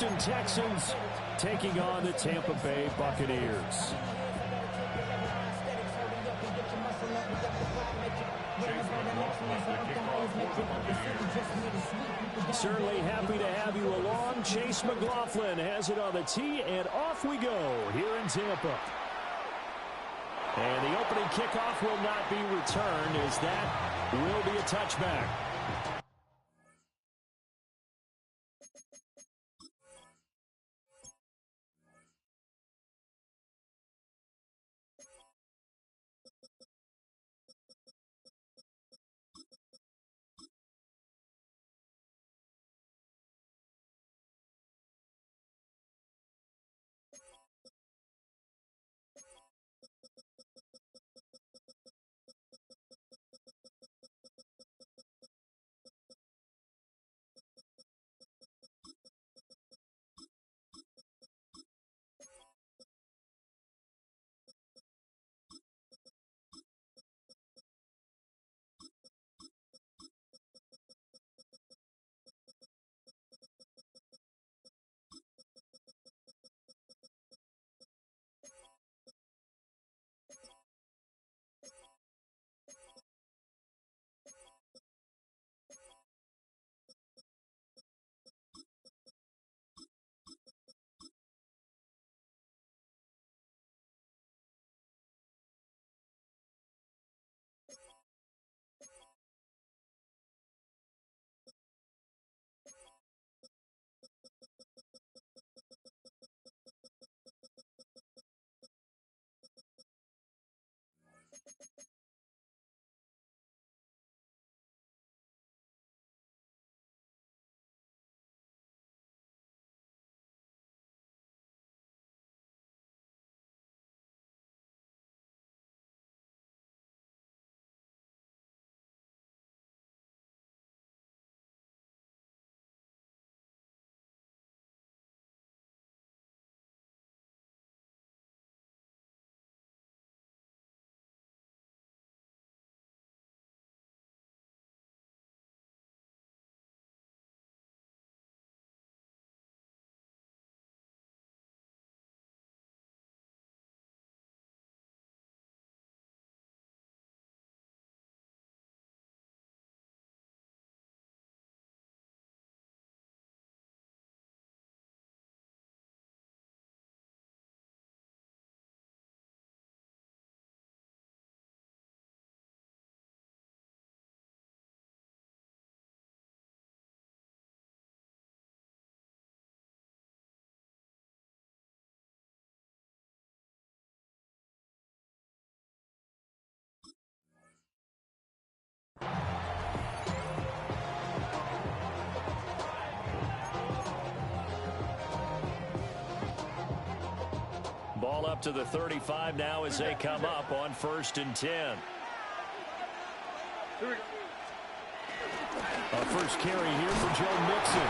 Houston Texans taking on the Tampa Bay Buccaneers. Certainly happy to have you along. Chase McLaughlin has it on the tee, and off we go here in Tampa. And the opening kickoff will not be returned, as that will be a touchback. Ball up to the 35 now as they come up on 1st and 10. A first carry here for Joe Mixon.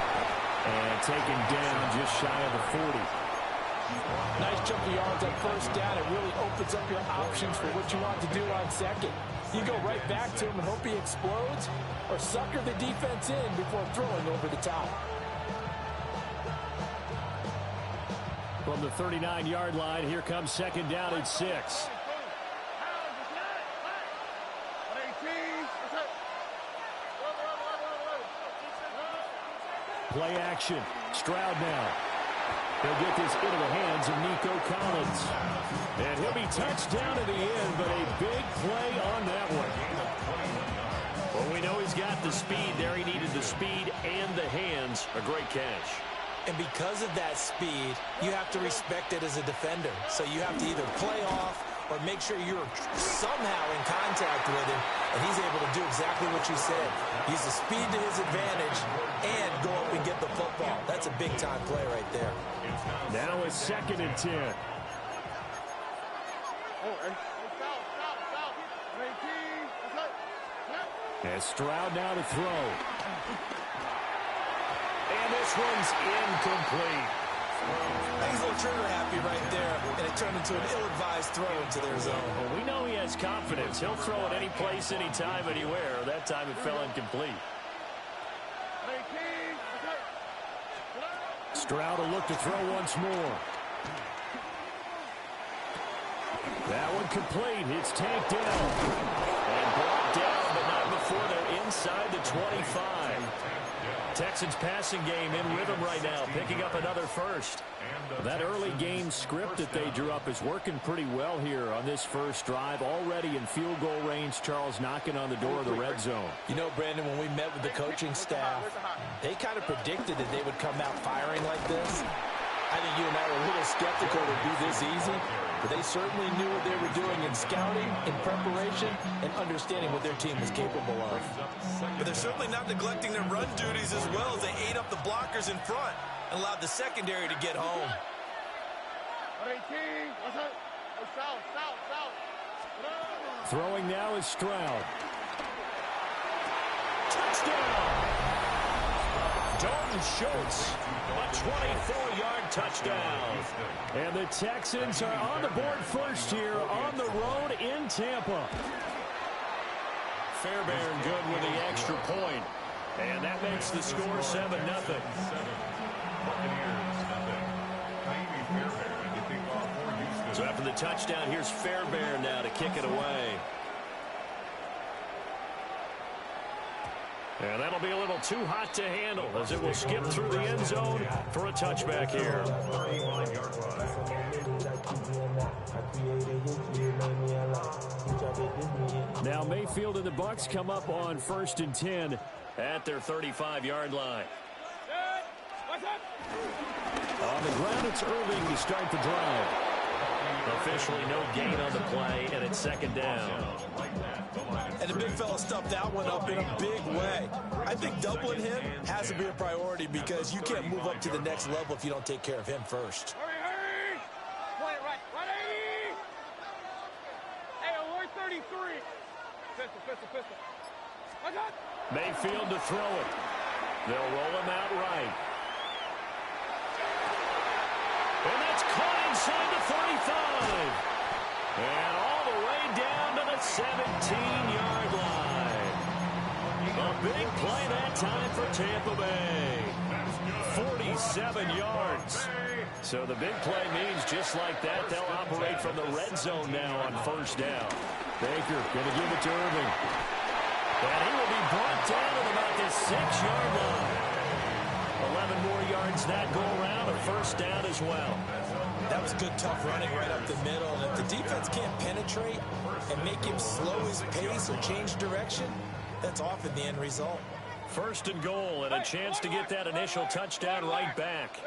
And taken down just shy of the 40. Nice chunk of yards on first down. It really opens up your options for what you want to do on second. You go right back to him and hope he explodes, or sucker the defense in before throwing over the top. From the 39-yard line, here comes 2nd down at 6. Play action. Stroud now. He'll get this into the hands of Nico Collins. And he'll be touched down at the end, but a big play on that one. Well, we know he's got the speed there. He needed the speed and the hands. A great catch. And because of that speed, you have to respect it as a defender. So you have to either play off or make sure you're somehow in contact with him, and he's able to do exactly what you said. Use the speed to his advantage and go up and get the football. That's a big-time play right there. Now it's 2nd and 10. And Stroud now to throw. And this one's incomplete. He's a little trigger happy right there, and it turned into an ill-advised throw into their zone. Well, we know he has confidence. He'll throw it any place, anytime, anywhere. That time it fell incomplete. Stroud will look to throw once more. That one complete. It's tanked down. And brought down, but not before they're inside the 25. Texans passing game in rhythm right now, picking up another first. That early game script that they drew up is working pretty well here on this first drive. Already in field goal range, Charles knocking on the door of the red zone. You know, Brandon, when we met with the coaching staff, they kind of predicted that they would come out firing like this. I think you and I were a little skeptical it would be this easy, but they certainly knew what they were doing in scouting, in preparation, and understanding what their team was capable of. But they're certainly not neglecting their run duties as well as they ate up the blockers in front and allowed the secondary to get home. Throwing now is Stroud. Touchdown! Dalton Schultz, a 24-yard touchdown. And the Texans are on the board first here on the road in Tampa. Fairbairn good with the extra point. And that makes the score 7-0. So after the touchdown, here's Fairbairn now to kick it away. And that'll be a little too hot to handle as it will skip through the end zone for a touchback here. Now Mayfield and the Bucs come up on 1st and 10 at their 35-yard line. On the ground, it's Irving to start the drive. Officially no gain on the play, and it's 2nd down. And the big fella stuffed that one up in a big way. I think doubling him has to be a priority because you can't move up to the next level if you don't take care of him first. Hurry! Play it right. Right, 80! Hey, alert 33. Pistol. Mayfield to throw it. They'll roll him out right. And that's caught inside the 35. And all the way down to the 17-yard line. A big play that time for Tampa Bay. 47 yards. So the big play means just like that, they'll operate from the red zone now on 1st down. Baker going to give it to Irving. And he will be brought down at about the 6-yard line. 11 more yards that go around, a 1st down as well. That was good, tough running right up the middle. And if the defense can't penetrate and make him slow his pace or change direction, that's often the end result. 1st and goal and a chance to get that initial touchdown right back.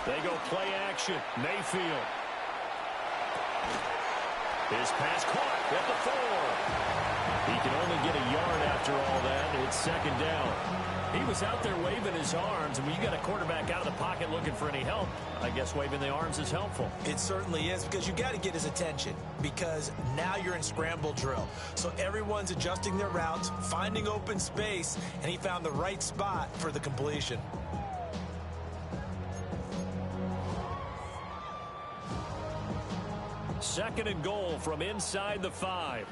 They go play action. Mayfield. His pass caught at the 4. He can only get a yard after all that. It's 2nd down. He was out there waving his arms, and when you got a quarterback out of the pocket looking for any help, I guess waving the arms is helpful. It certainly is, because you got to get his attention, because now you're in scramble drill. So everyone's adjusting their routes, finding open space, and he found the right spot for the completion. Second and goal from inside the 5.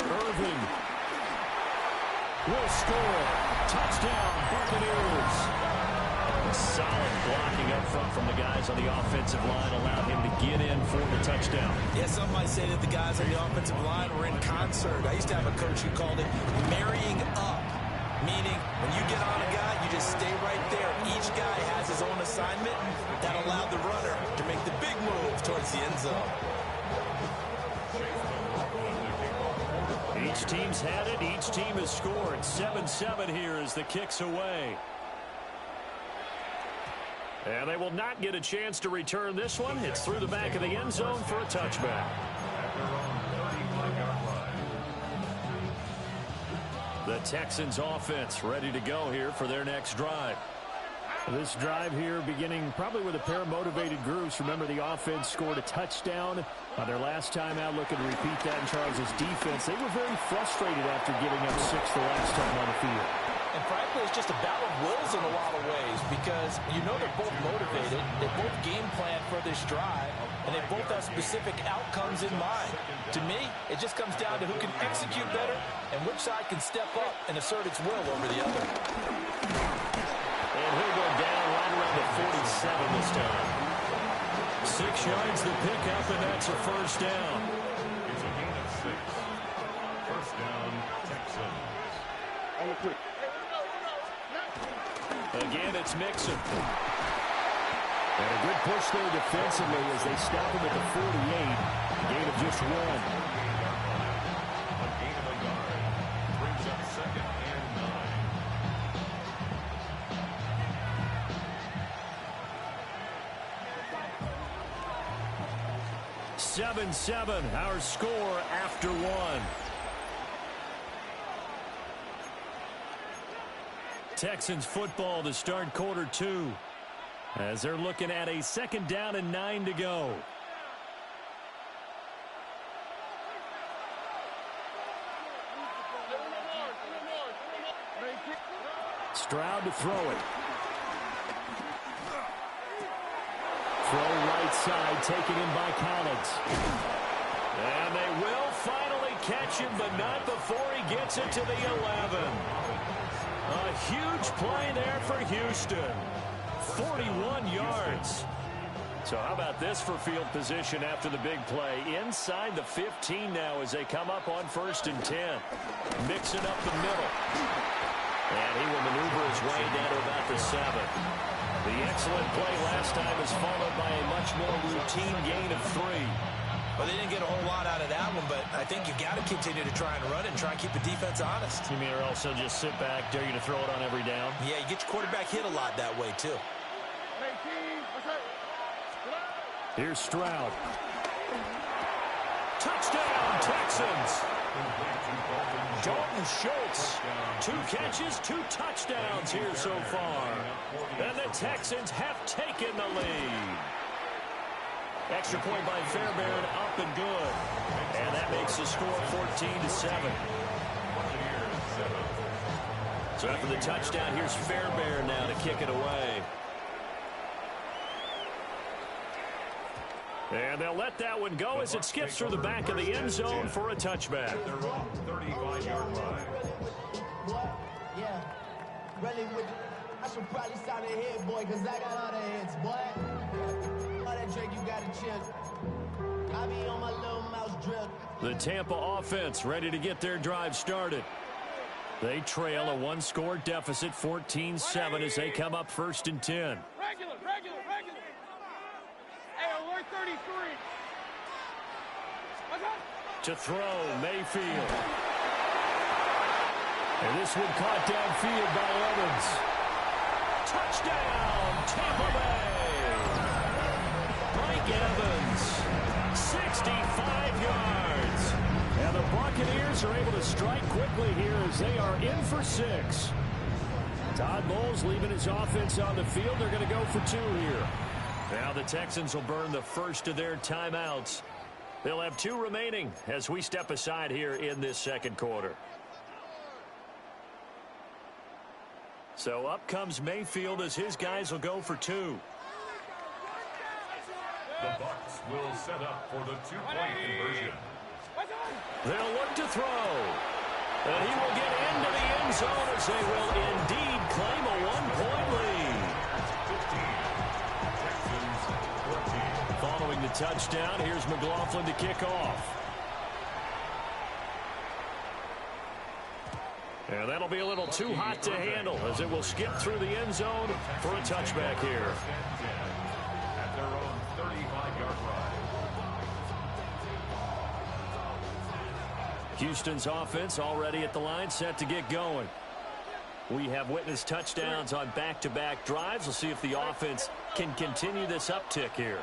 Irving will score. Touchdown, Buccaneers. Solid blocking up front from the guys on the offensive line allowed him to get in for the touchdown. Yeah, some might say that the guys on the offensive line were in concert. I used to have a coach who called it marrying up, meaning when you get on a guy, you just stay right there. Each guy has his own assignment that allowed the runner to make the big move towards the end zone. Each team's had it. Each team has scored. 7-7 here as the kick's away. And they will not get a chance to return this one. It's through the back of the end zone for a touchback. The Texans offense ready to go here for their next drive. This drive here beginning probably with a pair of motivated groups. Remember, the offense scored a touchdown on their last time out, looking to repeat that in Charles's defense. They were very frustrated after giving up 6 the last time on the field. And frankly, it's just a battle of wills in a lot of ways, because you know they're both motivated. They both game plan for this drive. and they both have specific outcomes in mind. To me, it just comes down to who can execute better and which side can step up and assert its will over the other. And he'll go down right around the 47 this time. 6 yards the pickup, and that's a first down. It's a gain of 6. First down, Texans. On the quick. Again, it's Mixon. And a good push there defensively as they stop him at the 48. Gain of just 1. A gain of a yard. Brings up 2nd and 9. 7-7, our score after 1. Texans football to start quarter 2 as they're looking at a 2nd down and 9 to go. Stroud to throw it. Throw right side, taken in by Collins. And they will finally catch him, but not before he gets it to the 11. A huge play there for Houston. 41 yards. So how about this for field position after the big play? Inside the 15 now as they come up on 1st and 10. Mixing up the middle. And he will maneuver his way down to about the 7. The excellent play last time is followed by a much more routine gain of 3. Well, they didn't get a whole lot out of that one, but I think you got to continue to try and run it and try and keep the defense honest. You mean or also just sit back, dare you to throw it on every down? Yeah, you get your quarterback hit a lot that way, too. Here's Stroud. Touchdown, Texans! Dalton Schultz. 2 catches, 2 touchdowns here so far. And the Texans have taken the lead. Extra point by Fairbairn, up and good. And that makes the score 14-7. So after the touchdown, here's Fairbairn now to kick it away. And they'll let that one go as it skips through the back of the end zone for a touchback. Their own 35-yard line. Yeah, really with I should probably start a hit, boy, because I got all the hits, boy. All that Drake, you got a chip. I be on my little mouse drip. The Tampa offense ready to get their drive started. They trail a 1-score deficit, 14-7, as they come up 1st and 10. Regular. Hey, alert 33. To throw, Mayfield. And this one caught downfield by Evans. Touchdown, Tampa Bay. Mike Evans, 65 yards. And the Buccaneers are able to strike quickly here as they are in for 6. Todd Bowles leaving his offense on the field. They're going to go for 2 here. Now the Texans will burn the first of their timeouts. They'll have 2 remaining as we step aside here in this 2nd quarter. So up comes Mayfield as his guys will go for 2. The Bucs will set up for the 2-point conversion. They'll look to throw. And he will get into the end zone as they will indeed claim a 1-point lead. 15. Texans 14. Following the touchdown, here's McLaughlin to kick off. And that'll be a little too hot to handle as it will skip through the end zone for a touchback here. At their own 35-yard line. Houston's offense already at the line, set to get going. We have witnessed touchdowns on back-to-back drives. We'll see if the offense can continue this uptick here.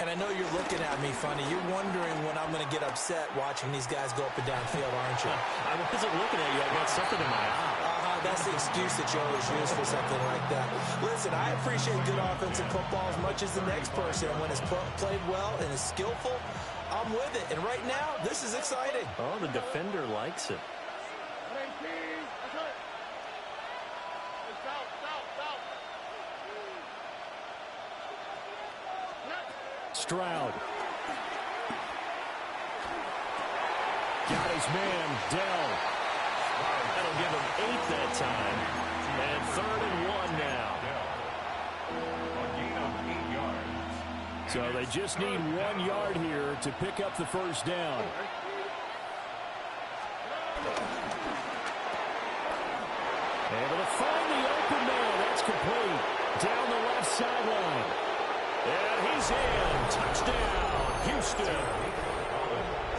And I know you're looking at me funny. You're wondering when I'm going to get upset watching these guys go up and down field, aren't you? I wasn't looking at you. I got something in my eye. That's the excuse that you always use for something like that. Listen, I appreciate good offensive football as much as the next person. When it's played well and is skillful, I'm with it. And right now, this is exciting. Oh, the defender likes it. Stroud got his man, Dell. That'll give him 8 that time. And 3rd and 1 now. A gain of 8 yards. So they just need 1 yard here to pick up the first down. Able to find the open man. That's complete. Down the left sideline. And he's in. Touchdown, Houston.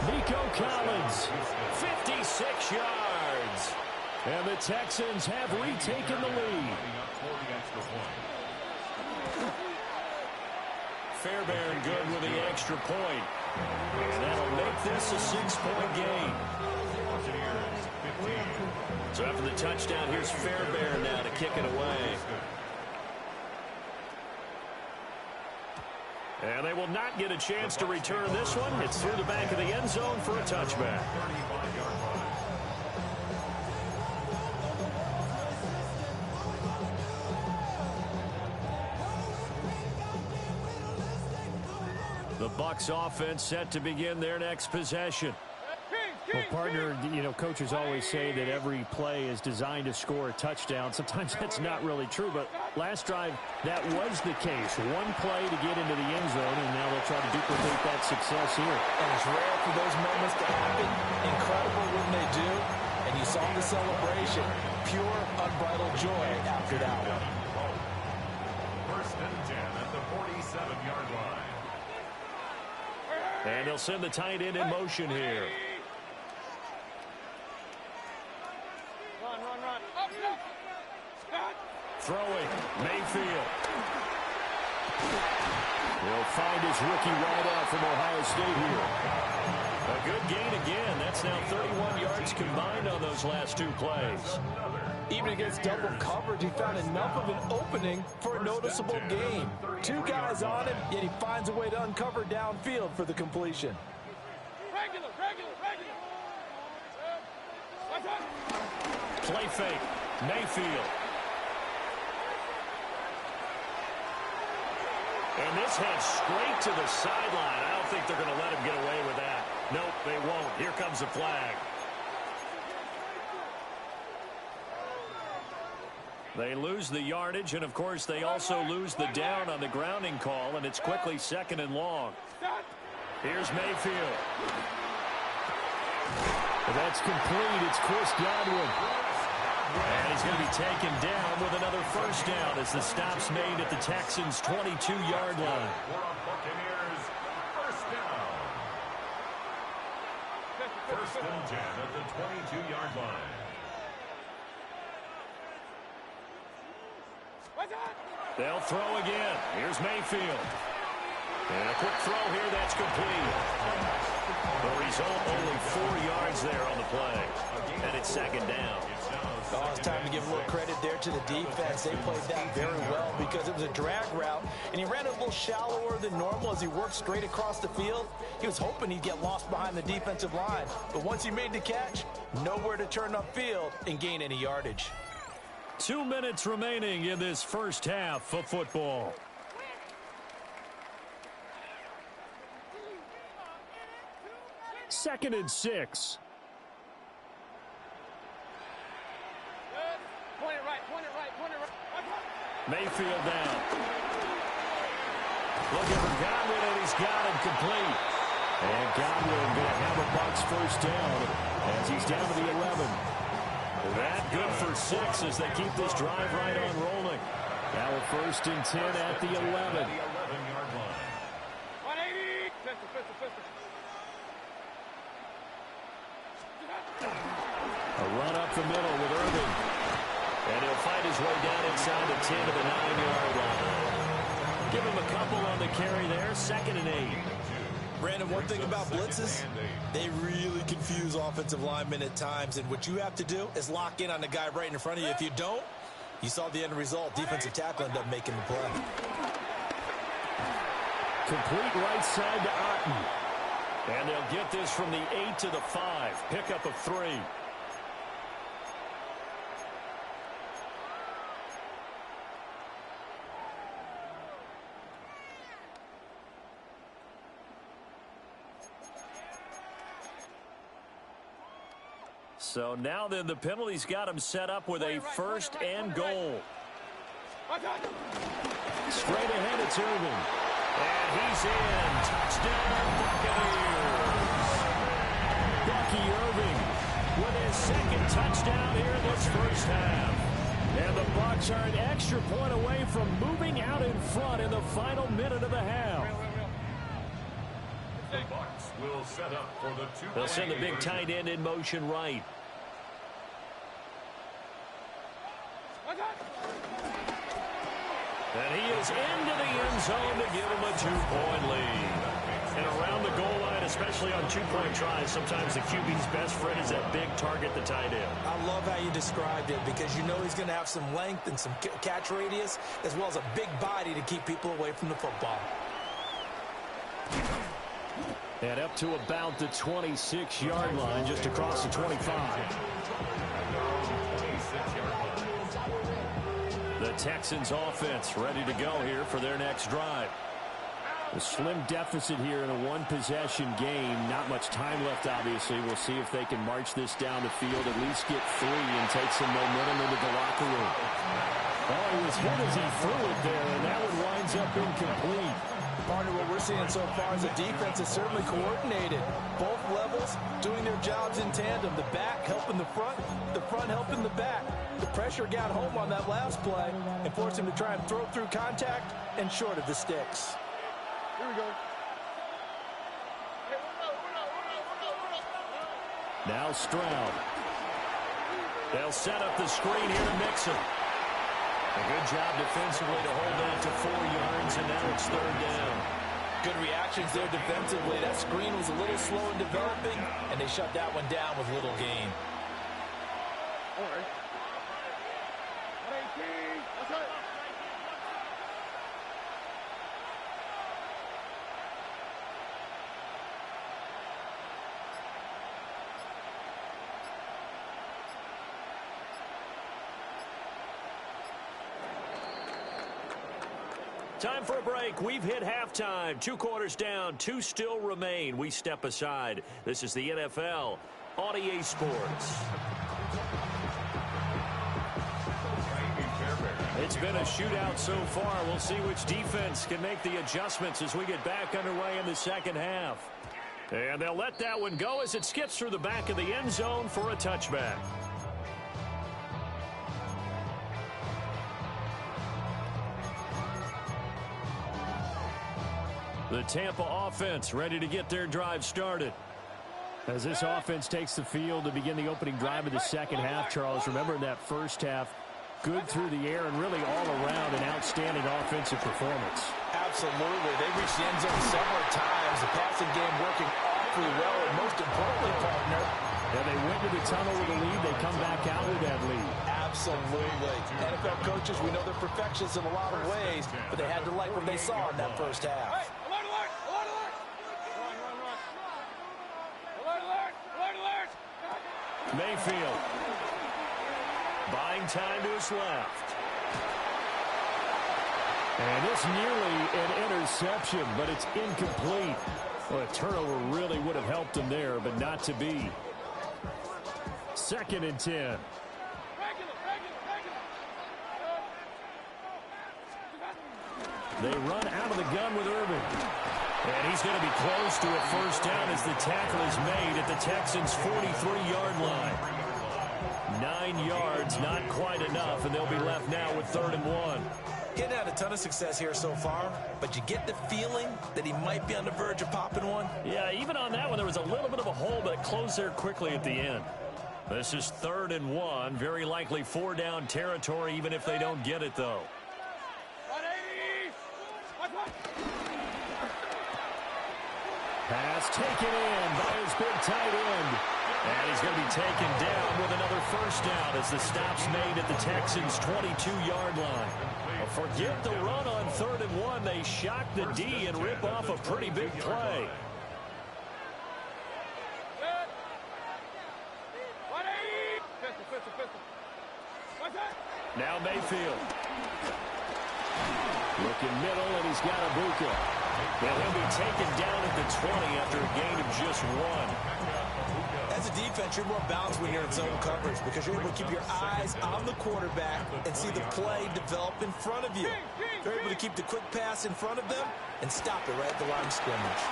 Nico Collins, 56 yards. And the Texans have retaken the lead. Fairbairn good with the extra point. And that'll make this a 6-point game. So after the touchdown, here's Fairbairn now to kick it away. And they will not get a chance to return this one. It's through the back of the end zone for a touchback. The Bucs offense set to begin their next possession. Well, partner, you know, coaches always say that every play is designed to score a touchdown. Sometimes that's not really true, but last drive, that was the case. One play to get into the end zone, and now they'll try to duplicate that success here. And it's rare for those moments to happen. Incredible when they do. And you saw the celebration. Pure, unbridled joy after that one. 1st and 10 at the 47-yard line. And they'll send the tight end in motion here. Run. Up. Scott. Throwing, Mayfield. He'll find his rookie wideout from Ohio State here. A good gain again. That's now 31 yards combined on those last 2 plays. Even against double coverage, he found enough of an opening for a noticeable gain. 2 guys on him, yet he finds a way to uncover downfield for the completion. Regular. Play fake, Mayfield. And this heads straight to the sideline. I don't think they're going to let him get away with that. Nope, they won't. Here comes the flag. They lose the yardage, and of course they also lose the down on the grounding call, and it's quickly 2nd and long. Here's Mayfield. That's complete. It's Chris Godwin. And he's going to be taken down with another first down as the stop's made at the Texans' 22-yard line. Buccaneers, 1st down. 1st and 10 at the 22-yard line. They'll throw again. Here's Mayfield. And a quick throw here. That's complete. The result, only 4 yards there on the play. And it's 2nd down. Oh, it's time to give a little credit there to the defense. They played that very well because it was a drag route, and he ran a little shallower than normal as he worked straight across the field. He was hoping he'd get lost behind the defensive line, but once he made the catch, nowhere to turn upfield and gain any yardage. 2 minutes remaining in this first half of football. Second and 6. Point it right. Mayfield down. Looking for Godwin, and he's got him complete. And Godwin going to have a Bucs first down as he's down to the 11. That good for 6 as they keep this drive right on rolling. Now a 1st and 10 at the 11. 11-yard line. 180. Pistol. A run up the middle with Irving. And he'll find his way down inside the 10 to the 9-yard line. Give him a couple on the carry there. 2nd and 8. Brandon, one thing about blitzes, they really confuse offensive linemen at times, and what you have to do is lock in on the guy right in front of you. If you don't, you saw the end result. Defensive tackle ended up making the play. Complete right side to Otten. And they'll get this from the 8 to the 5. Pickup of 3. So now then the penalty's got him set up with a first and goal. Straight ahead, it's Irving. And he's in. Touchdown, Buccaneers. Bucky Irving with his second touchdown here in this first half. And the Bucs are an extra point away from moving out in front in the final minute of the half. The Bucs will set up for the two-point. They'll send the big tight end in motion right. And he is into the end zone to give him a 2-point lead. And around the goal line, especially on 2-point tries, sometimes the QB's best friend is that big target, the tight end. I love how you described it because you know he's going to have some length and some catch radius as well as a big body to keep people away from the football. And up to about the 26-yard line, just across the 25. The Texans offense ready to go here for their next drive. A slim deficit here in a one-possession game. Not much time left, obviously. We'll see if they can march this down the field, at least get 3 and take some momentum into the locker room. Oh, he was hit as he threw it there, and that one winds up incomplete. Partner, what we're seeing so far is the defense is certainly coordinated. Both levels doing their jobs in tandem. The back helping the front helping the back. The pressure got home on that last play and forced him to try and throw through contact and short of the sticks. Here we go. Now Stroud. They'll set up the screen here to Mixon. A good job defensively to hold that to 4 yards, and now it's 3rd down. Good reactions there defensively. That screen was a little slow in developing, and they shut that one down with little gain. All right. 118. That's it. Time for a break. We've hit halftime. 2 quarters down. 2 still remain. We step aside. This is the NFL on EA Sports. It's been a shootout so far. We'll see which defense can make the adjustments as we get back underway in the second half. And they'll let that one go as it skips through the back of the end zone for a touchback. The Tampa offense ready to get their drive started. As this offense takes the field to begin the opening drive of the second half, Charles, remember in that first half, good through the air and really all around an outstanding offensive performance. Absolutely. They reached the end zone several times. The passing game working awfully well, and most importantly, partner, and they went to the tunnel with a lead. They come back out with that lead. Absolutely. NFL coaches, we know they're perfectionists in a lot of ways, but they had to like what they saw in that first half. Mayfield buying time to his left. And it's nearly an interception, but it's incomplete. Well, a turnover really would have helped him there, but not to be. 2nd and 10. They run out of the gun with Irving. And he's going to be close to a first down as the tackle is made at the Texans' 43-yard line. 9 yards, not quite enough, and they'll be left now with 3rd and 1. Getting had a ton of success here so far, but you get the feeling that he might be on the verge of popping one. Yeah, even on that one, there was a little bit of a hole, but it closed there quickly at the end. This is 3rd and 1, very likely 4-down territory, even if they don't get it, though. Pass taken in by his big tight end. And he's going to be taken down with another first down as the stop's made at the Texans' 22-yard line. Well, forget the run on 3rd and 1. They shock the D and rip off a pretty big play. Now Mayfield. Looking middle, and he's got Ibuka. And he'll be taken down at the 20 after a gain of just 1. As a defense, you're more balanced when you're in zone coverage because you're able to keep your eyes on the quarterback and see the play develop in front of you. You're able to keep the quick pass in front of them and stop it right at the line of scrimmage.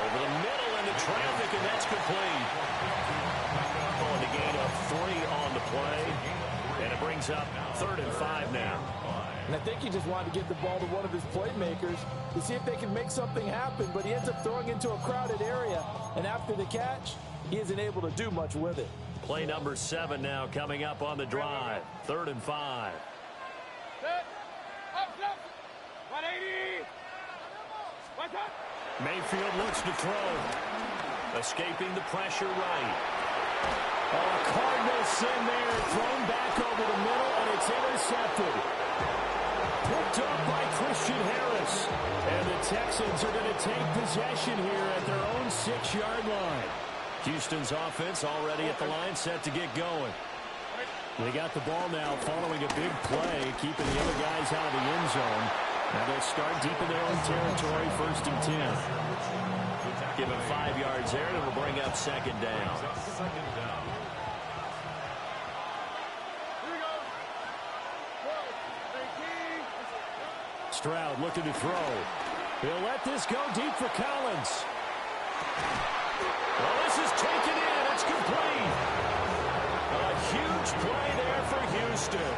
Over the middle into traffic, and that's complete. Calling the gain of 3 on the play, and it brings up 3rd and 5 now. And I think he just wanted to get the ball to one of his playmakers to see if they can make something happen, but he ends up throwing into a crowded area, and after the catch, he isn't able to do much with it. Play number 7 now coming up on the drive. 3rd and 5. Mayfield looks to throw. Escaping the pressure right. Oh, Cardinal sin there. Thrown back over the middle, and it's intercepted. Picked up by Christian Harris. And the Texans are going to take possession here at their own 6-yard line. Houston's offense already at the line, set to get going. They got the ball now following a big play, keeping the other guys out of the end zone. Now they'll start deep in their own territory, 1st and 10. Give him 5 yards there, and it'll bring up 2nd down. Stroud looking to throw. He'll let this go deep for Collins. Well, this is taken in. It's complete. A huge play there for Houston.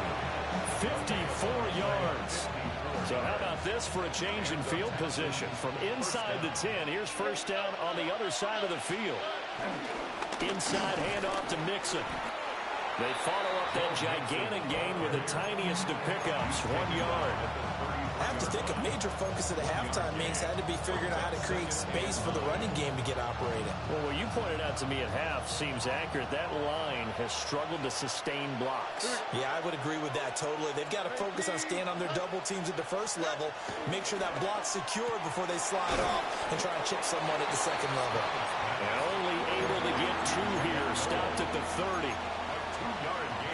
54 yards. So how about this for a change in field position? From inside the 10, here's 1st down on the other side of the field. Inside handoff to Mixon. They follow up that gigantic gain with the tiniest of pickups, 1 yard. I have to think a major focus of the halftime means had to be figuring out how to create space for the running game to get operating. Well, what you pointed out to me at half seems accurate. That line has struggled to sustain blocks. Yeah, I would agree with that totally. They've got to focus on staying on their double teams at the 1st level, make sure that block's secured before they slide off and try and chip someone at the 2nd level. And only able to get 2 here, stopped at the 30.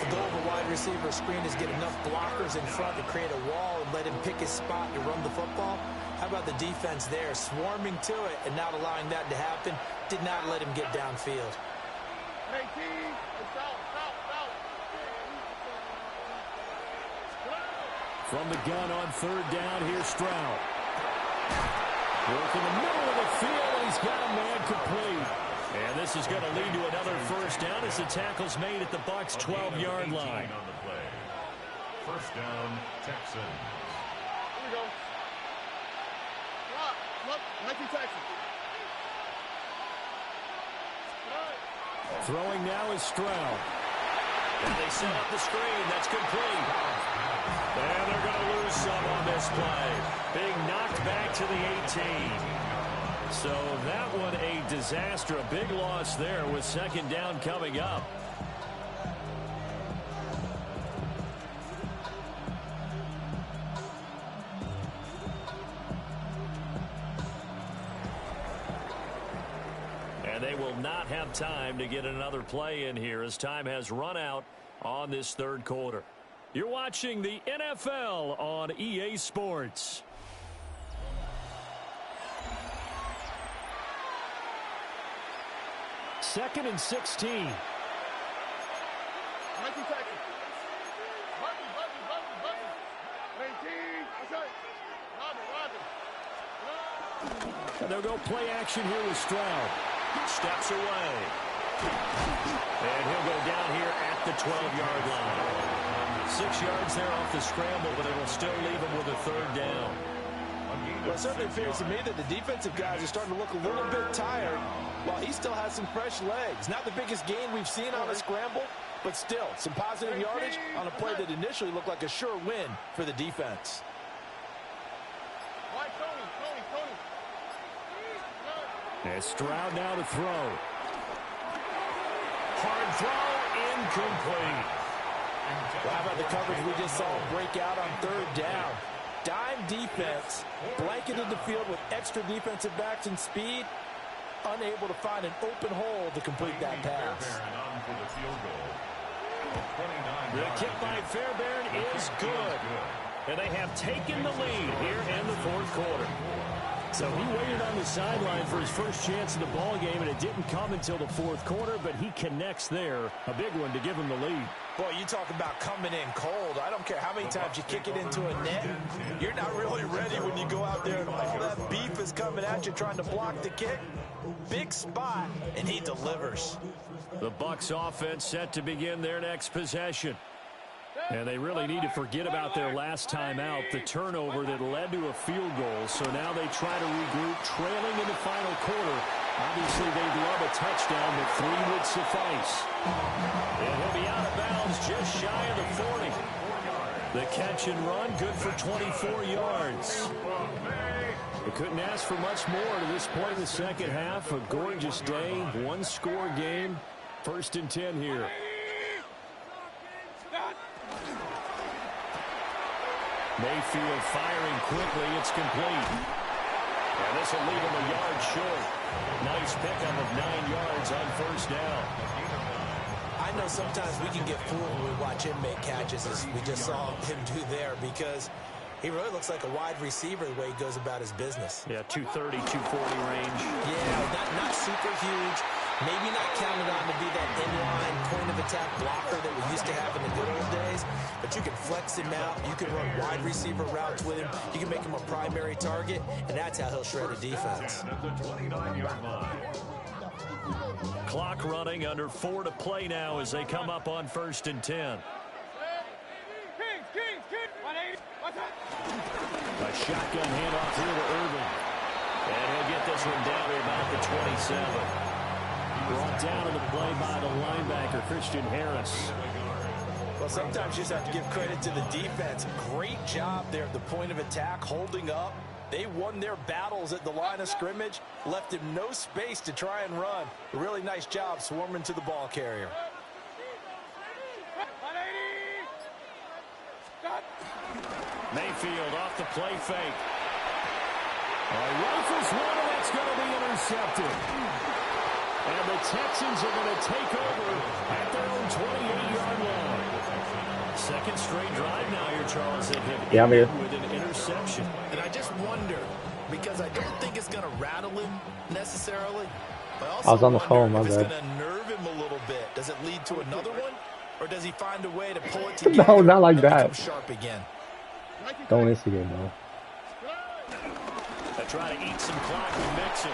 The goal of a wide receiver screen is get enough blockers in front to create a wall and let him pick his spot to run the football. How about the defense there, swarming to it and not allowing that to happen? Did not let him get downfield. From the gun on 3rd down, here's Stroud. Work in the middle of the field, and he's got a man complete. And this is going to lead to another 1st down as the tackle's made at the Bucs' 12-yard line. On the play. 1st down, Texans. Here we go. Look, Nike Texans. Throwing now is Stroud. And they set up the screen. That's complete. And they're going to lose some on this play. Being knocked back to the 18. So that one a disaster. A big loss there with 2nd down coming up. And they will not have time to get another play in here as time has run out on this 3rd quarter. You're watching the NFL on EA Sports. Second and 16. Nike Texans. Button. 18. Okay. Roger. And they'll go play action here with Stroud. Steps away. And he'll go down here at the 12-yard line. 6 yards there off the scramble, but it'll still leave him with a 3rd down. Well, it certainly appears to me that the defensive guys are starting to look a little bit tired while he still has some fresh legs. Not the biggest gain we've seen on a scramble, but still some positive yardage on a play that initially looked like a sure win for the defense. And Stroud now to throw. Hard throw, incomplete. Well, how about the coverage we just saw break out on 3rd down? Dime defense, blanketed the field with extra defensive backs and speed, unable to find an open hole to complete that pass. The kick by Fairbairn is good. And they have taken the lead here in the 4th quarter. So he waited on the sideline for his first chance in the ball game, and it didn't come until the fourth quarter, but he connects there. A big one to give him the lead. Boy, you talk about coming in cold. I don't care how many times you kick it into a net. You're not really ready when you go out there and all that beef is coming at you trying to block the kick. Big spot, and he delivers. The Bucs offense set to begin their next possession. And they really need to forget about their last time out, the turnover that led to a field goal. So now they try to regroup, trailing in the final quarter. Obviously, they'd love a touchdown, but 3 would suffice. And he'll be out of bounds just shy of the 40. The catch and run, good for 24 yards. They couldn't ask for much more to this point in the second half. A gorgeous day, one-score game. 1st and 10 here. Mayfield firing quickly. It's complete. And this will leave him a yard short. Nice pickup of 9 yards on 1st down. I know sometimes we can get fooled when we watch him make catches, as we just saw him do there, because he really looks like a wide receiver the way he goes about his business. Yeah, 230, 240 range. Yeah, not super huge. Maybe not counted on to be that inline point-of-attack blocker that we used to have in the good old days, but you can flex him out. You can run wide receiver routes with him. You can make him a primary target, and that's how he'll shred a defense. Clock running, under 4 to play now as they come up on 1st and 10. A shotgun handoff here to Irvin. And he'll get this one down to about the 27. Brought down in the play by the linebacker, Christian Harris. Well, sometimes you just have to give credit to the defense. Great job there at the point of attack, holding up. They won their battles at the line of scrimmage, left him no space to try and run. A really nice job swarming to the ball carrier. Mayfield off the play fake. Rifles one, and that's going to be intercepted. And the Texans are going to take over at their own 28-yard line. Second straight drive now here, Charles, that have ended with an interception. And I just wonder, because I don't think it's going to rattle him necessarily. But I was on the phone, my bad. bad. It's going to nerve him a little bit. Does it lead to another one? Or does he find a way to pull it together? No, not like and that. become sharp again? Don't instigate, bro. They try to eat some clock with Mixon.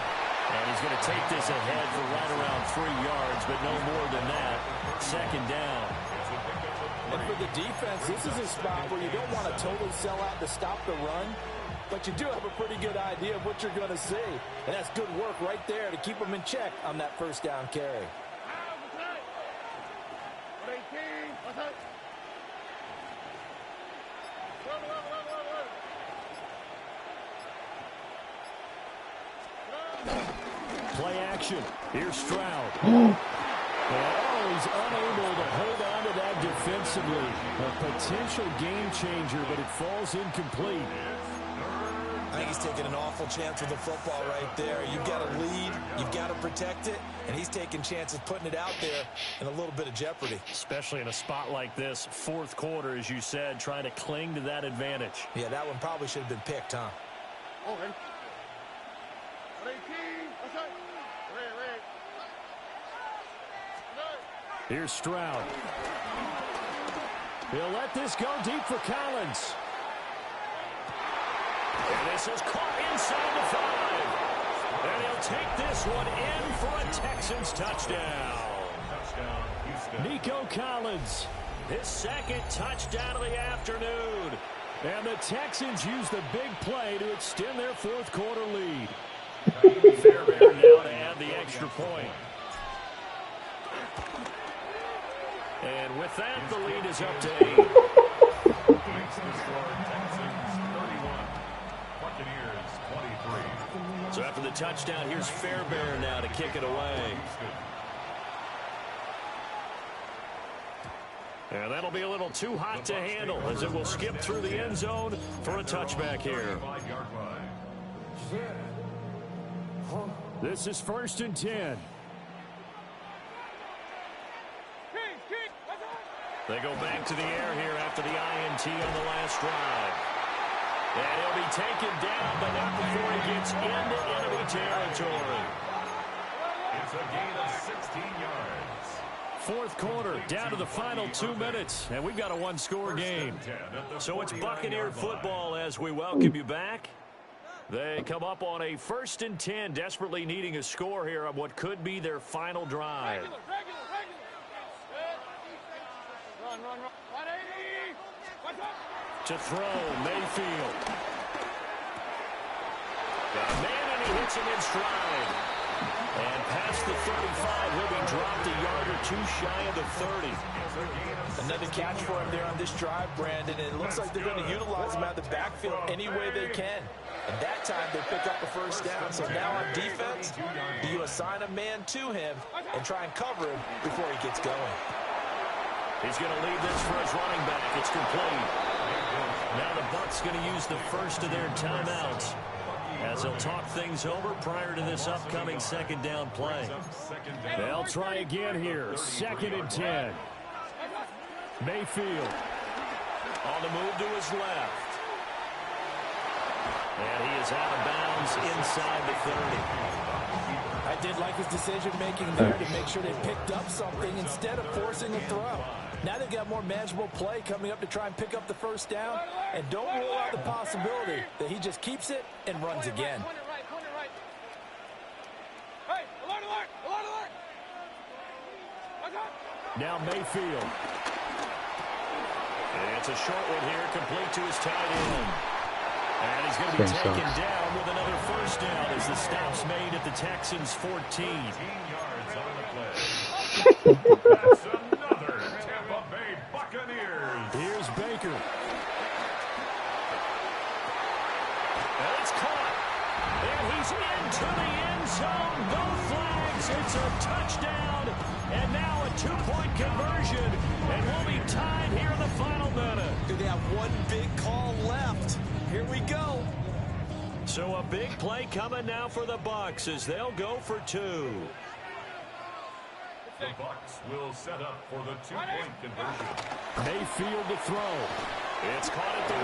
And he's going to take this ahead for right around 3 yards, but no more than that. 2nd down. And for the defense, this is a spot where you don't want to totally sell out to stop the run, but you do have a pretty good idea of what you're going to see. And that's good work right there to keep them in check on that 1st down carry. Play action. Here's Stroud. And he's unable to hold on to that defensively. A potential game changer, but it falls incomplete. I think he's taking an awful chance with the football right there. You've got to lead, you've got to protect it, and he's taking chances putting it out there in a little bit of jeopardy. Especially in a spot like this, 4th quarter, as you said, trying to cling to that advantage. Yeah, that one probably should have been picked, huh? Okay. Here's Stroud. He'll let this go deep for Collins. And this is caught inside the 5. And he'll take this one in for a Texans touchdown. Nico Collins, his 2nd touchdown of the afternoon. And the Texans use the big play to extend their 4th quarter lead. Fairbairn now to add the extra point. And with that, the lead is up to 8. So after the touchdown, here's Fairbairn now to kick it away. And that'll be a little too hot to handle as it will skip through the end zone for a touchback here. This is 1st and 10. They go back to the air here after the INT on the last drive. And he'll be taken down, but not before he gets into enemy territory. It's a gain of 16 yards. Fourth quarter, down to the final 2 minutes, and we've got a one-score game. So it's Buccaneer football as we welcome you back. They come up on a 1st and 10, desperately needing a score here on what could be their final drive. Run. 180. To throw, Mayfield. Got a man, and he hits him in stride. And past the 35, he'll be dropped a yard or two shy of the 30. Another catch for him there on this drive, Brandon, and it looks like they're going to utilize him out of the backfield any way they can. And that time, they pick up the first down. So now on defense, do you assign a man to him and try and cover him before he gets going? He's going to leave this for his running back. It's complete. Now the Bucs going to use the first of their timeouts as they'll talk things over prior to this upcoming second down play. They'll try again here. 2nd and 10. Mayfield on the move to his left. And he is out of bounds inside the 30. I did like his decision-making there to make sure they picked up something instead of forcing a throw. Now they've got more manageable play coming up to try and pick up the first down. And don't rule out the possibility that he just keeps it and runs again. Now Mayfield. And it's a short one here, complete to his tight end. And he's going to be taken down with another first down as the stop's made at the Texans' 14. 18 yards on the play. That's another Tampa Bay Buccaneers. Here's Baker. And it's caught. And he's into the end zone. No flags. It's a touchdown. And now a 2-point conversion. And we'll be tied here in the final minute. Do they have one big call left? Here we go. So a big play coming now for the Bucs as they'll go for 2. The Bucs will set up for the 2-point conversion. Mayfield to throw. It's caught at the 1.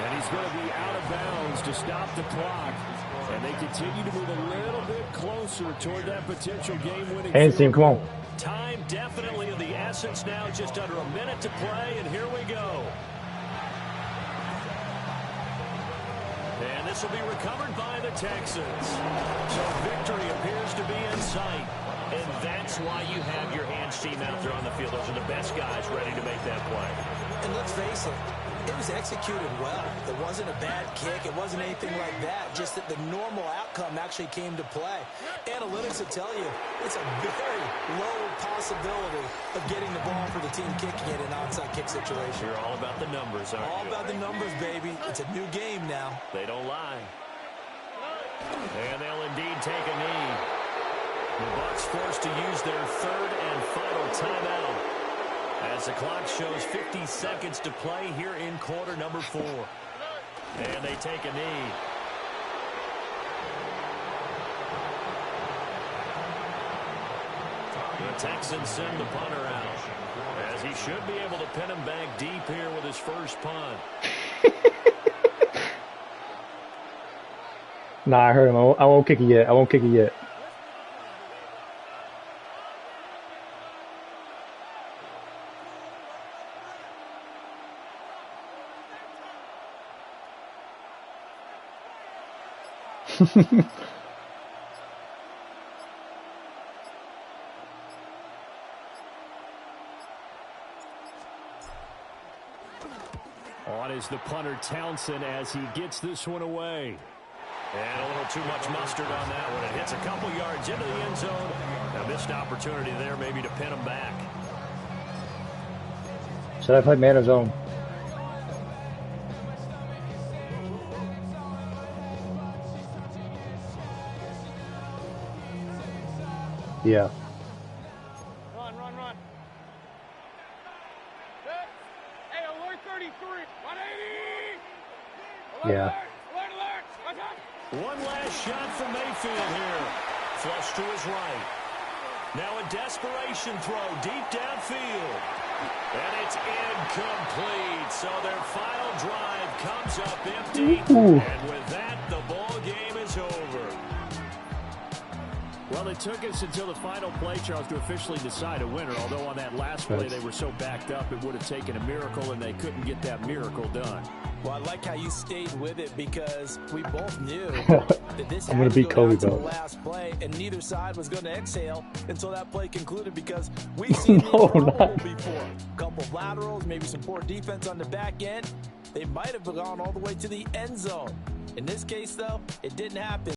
And he's going to be out of bounds to stop the clock. And they continue to move a little bit closer toward that potential game-winning. Hands team, come on. Time definitely of the essence now. Just under a minute to play, and here we go. And this will be recovered by the Texans. So victory appears to be in sight. And that's why you have your hands team out there on the field. Those are the best guys ready to make that play. And let's face it, it was executed well. It wasn't a bad kick. It wasn't anything like that. Just that the normal outcome actually came to play. Analytics will tell you it's a very low possibility of getting the ball for the team kicking it in an onside kick situation. You're all about the numbers, aren't you? All about the numbers, baby. It's a new game now. They don't lie. And they'll indeed take a knee. The Bucs forced to use their 3rd and final timeout as the clock shows 50 seconds to play here in quarter number 4. And they take a knee. The Texans send the punter out as he should be able to pin him back deep here with his first punt. Nah, I heard him. I won't kick it yet. I won't kick it yet. On is the punter Townsend as he gets this one away. And a little too much mustard on that one. It hits a couple yards into the end zone. A missed opportunity there maybe to pin him back. Should I play man of zone? Yeah. Run. Hey, alert 33. 180. Yeah. Alert. One last shot from Mayfield here. Flush to his right. Now a desperation throw deep downfield. And it's incomplete. So their final drive comes up empty. Ooh. And with that, the ball game is over. Well, it took us until the final play, Charles, to officially decide a winner. Although on that last play they were so backed up, it would have taken a miracle, and they couldn't get that miracle done. Well, I like how you stayed with it because we both knew that this I'm had gonna to beat go Kobe, down to the bro. last play, and neither side was going to exhale until that play concluded because we've seen the No, improbable not. before. A couple of laterals, maybe some poor defense on the back end. They might have gone all the way to the end zone. In this case, though, it didn't happen.